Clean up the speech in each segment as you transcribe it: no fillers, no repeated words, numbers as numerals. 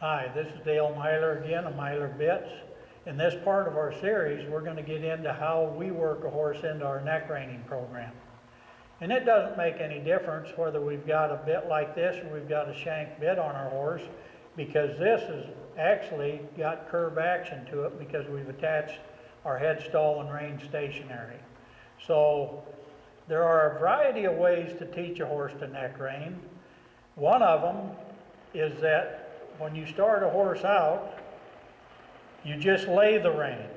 Hi, this is Dale Myler again of Myler Bits. In this part of our series, we're going to get into how we work a horse into our neck reining program. And it doesn't make any difference whether we've got a bit like this or we've got a shank bit on our horse, because this has actually got curb action to it because we've attached our head stall and rein stationary. So there are a variety of ways to teach a horse to neck rein. One of them is that when you start a horse out, you just lay the rein.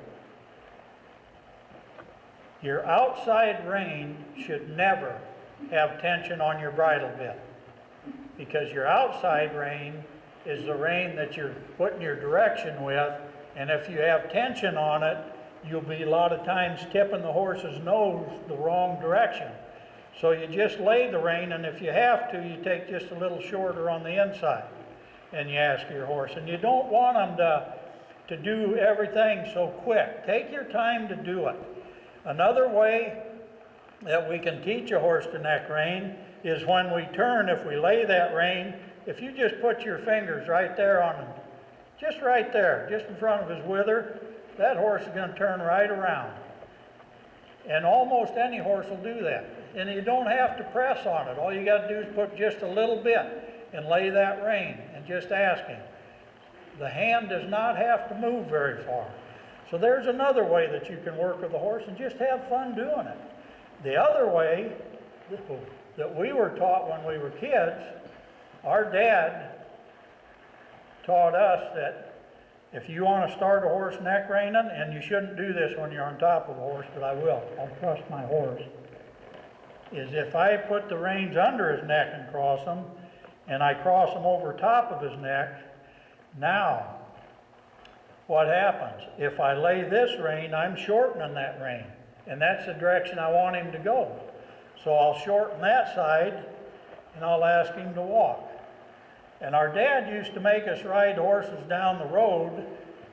Your outside rein should never have tension on your bridle bit, because your outside rein is the rein that you're putting your direction with, and if you have tension on it, you'll be a lot of times tipping the horse's nose the wrong direction. So you just lay the rein, and if you have to, you take just a little shorter on the inside and you ask your horse. And you don't want them to do everything so quick. Take your time to do it. Another way that we can teach a horse to neck rein is when we turn, if we lay that rein, if you just put your fingers right there on him, just right there, just in front of his wither, that horse is going to turn right around. And almost any horse will do that. And you don't have to press on it. All you got to do is put just a little bit and lay that rein and just ask him. The hand does not have to move very far. So there's another way that you can work with a horse and just have fun doing it. The other way that we were taught when we were kids, our dad taught us that if you want to start a horse neck reining, and you shouldn't do this when you're on top of a horse, but I will, I'll trust my horse, is if I put the reins under his neck and cross them, and I cross them over top of his neck, now what happens? If I lay this rein, I'm shortening that rein, and that's the direction I want him to go. So I'll shorten that side, and I'll ask him to walk. And our dad used to make us ride horses down the road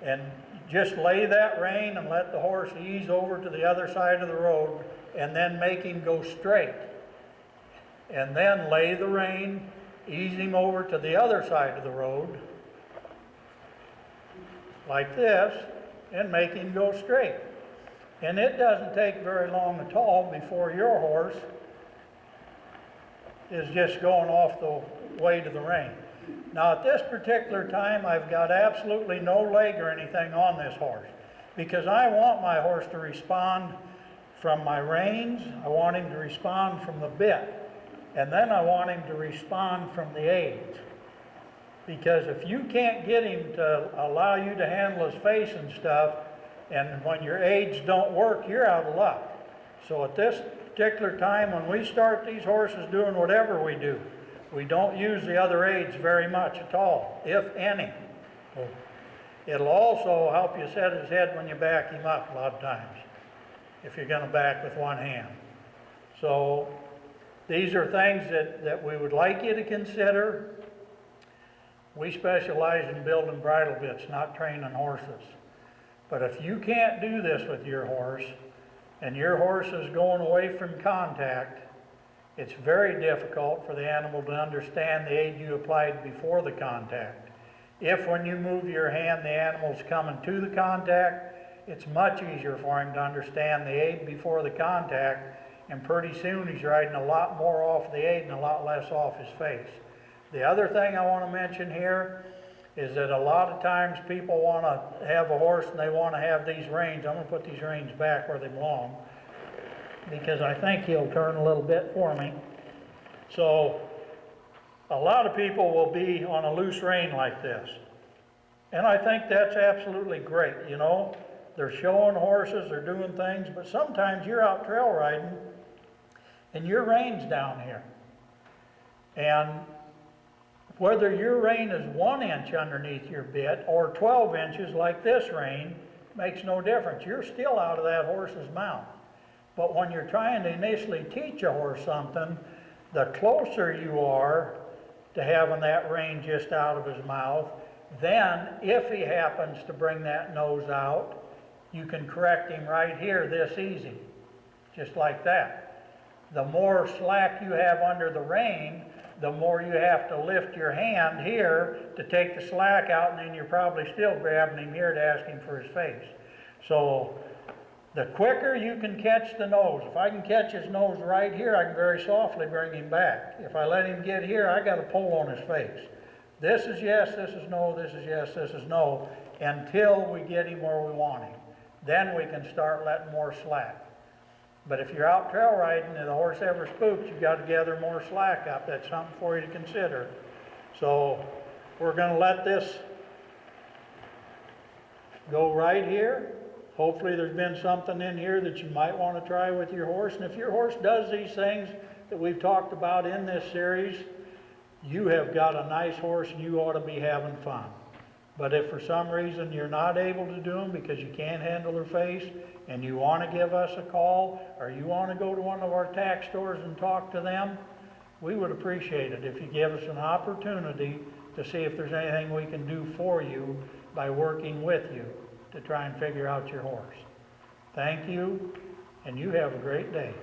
and just lay that rein and let the horse ease over to the other side of the road, and then make him go straight. And then lay the rein, ease him over to the other side of the road, like this, and make him go straight. And it doesn't take very long at all before your horse is just going off the way to the rein. Now at this particular time, I've got absolutely no leg or anything on this horse, because I want my horse to respond from my reins, I want him to respond from the bit, and then I want him to respond from the aids. Because if you can't get him to allow you to handle his face and stuff, and when your aids don't work, you're out of luck. So at this particular time, when we start these horses doing whatever we do, we don't use the other aids very much at all, if any. It'll also help you set his head when you back him up a lot of times, if you're going to back with one hand. So these are things that we would like you to consider. We specialize in building bridle bits, not training horses. But if you can't do this with your horse, and your horse is going away from contact, it's very difficult for the animal to understand the aid you applied before the contact. If when you move your hand, the animal's coming to the contact, it's much easier for him to understand the aid before the contact, and pretty soon he's riding a lot more off the aid and a lot less off his face. The other thing I want to mention here is that a lot of times people want to have a horse and they want to have these reins. I'm going to put these reins back where they belong, because I think he'll turn a little bit for me. So a lot of people will be on a loose rein like this. And I think that's absolutely great, you know. They're showing horses, they're doing things, but sometimes you're out trail riding and your rein's down here. And whether your rein is 1 inch underneath your bit or 12 inches like this rein makes no difference. You're still out of that horse's mouth. But when you're trying to initially teach a horse something, the closer you are to having that rein just out of his mouth, then if he happens to bring that nose out, you can correct him right here this easy, just like that. The more slack you have under the rein, the more you have to lift your hand here to take the slack out, and then you're probably still grabbing him here to ask him for his face. So the quicker you can catch the nose, if I can catch his nose right here, I can very softly bring him back. If I let him get here, I got to pull on his face. This is yes, this is no, this is yes, this is no, until we get him where we want him. Then we can start letting more slack. But if you're out trail riding and the horse ever spooks, you've got to gather more slack up. That's something for you to consider. So we're going to let this go right here. Hopefully there's been something in here that you might want to try with your horse. And if your horse does these things that we've talked about in this series, you have got a nice horse and you ought to be having fun. But if for some reason you're not able to do them because you can't handle their face, and you want to give us a call, or you want to go to one of our tack stores and talk to them, we would appreciate it if you give us an opportunity to see if there's anything we can do for you by working with you to try and figure out your horse. Thank you, and you have a great day.